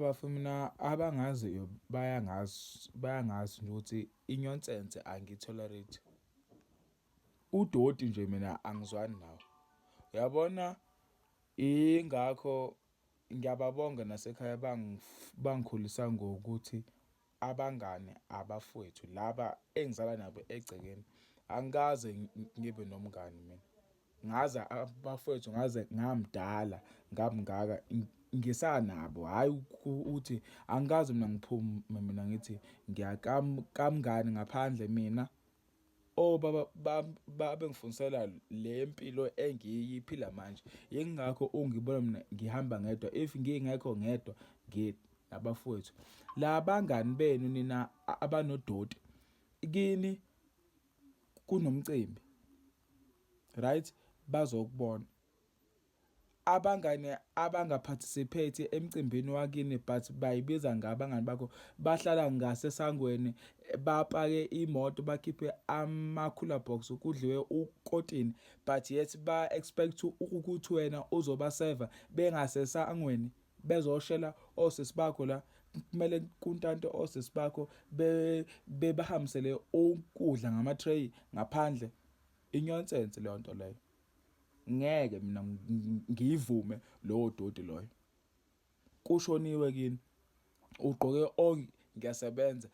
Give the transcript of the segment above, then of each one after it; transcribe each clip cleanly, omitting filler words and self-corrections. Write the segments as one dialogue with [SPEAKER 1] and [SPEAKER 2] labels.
[SPEAKER 1] abafana mina abangaziyo bayangazi nje ukuthi inyonsense angitolerate. Udoti nje mina angizwani nawo. Uyabona ingakho ngiyababonga nasekhaya bangikhulisa ngokuthi abangani abafowethu laba engizala nabo egcekeni angikaze ngibe nomngani mina. Ngaze abafowethu ngaze ngamdala ngamngaka ngisanabo, hhayi ukuthi angikaze mina ngiphume mina ngithi kamngani ngaphandle mina. Obaba babengifundisela le mpilo engiyiphila manje. Yingakho ungibona mina ngihamba ngedwa, if ngingekho ngedwa nabafowethu. La bangani benu nina abanodoti, kini kunomcimbi, right? Bazokubona. Abangani abanga-participate emcimbini wakini but bayibiza ngabangani bakho, bahlala ngasesangweni, bapake imoto, bakhiphe ama-cooler box kudliwe ukotini, but yet ba-expect ukuthi wena uzobaseva bengasesangweni bezoshela osisi bakho la. Kumele kuntante osisi bakho bebahambisele ukudla ngama-tray ngaphandle. Inyonsense leyo nto leyo. Ngeke mina ngiyivume lowo doti loyo. Kushoniwe kini, ugqoke ngiyasebenza,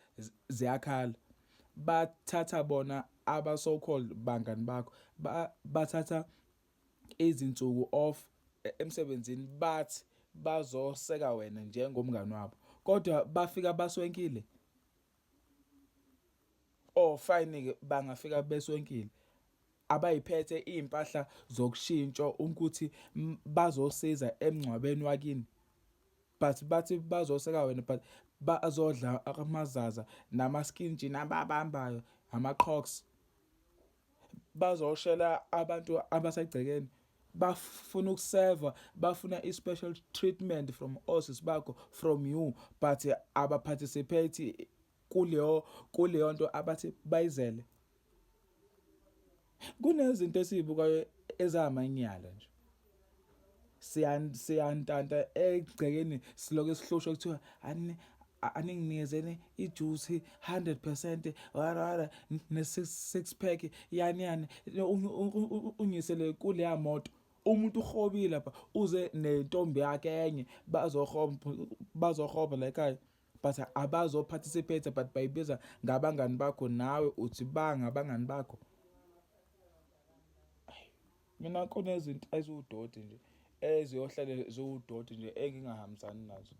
[SPEAKER 1] ziyakhala. Bathatha bona aba-so called bangani bakho, bathatha izinsuku off emsebenzini bathi bazoseka wena njengomngani wabo, kodwa bafika baswenkile. Oh fine-ke bangafika beswenkile, abayiphethe iy'mpahla zokushintsha ukuthi bazosiza emngcwabeni wakini, but bathi bazoseka wena, but bazodla amazaza nama-skin jean abawabambayo, ama-Crocs. Bazoshela abantu abasegcekeni, bafuna ukuseva, bafuna i-special treatment from osisi bakho, from you, but aba-participate kuleyo nto abathi bayizele. Kunezinto esizibukayo ezamanyala nje. Siyantanta egcekeni siloke sihlushwa kuthiwa aninginikezeni ijuice 100% wara ne-six pack yani ungisele kuleya moto. Umuntu uhobile lapha uze nentombi yakhe enye bazohoba la ekhaya, but abazo participate, but bayibiza ngabangani bakho, nawe uthi bangabangani bakho. Mina kunezinto eziwudoti nje eziyohlale ziwudoti nje engingahambisani nazo.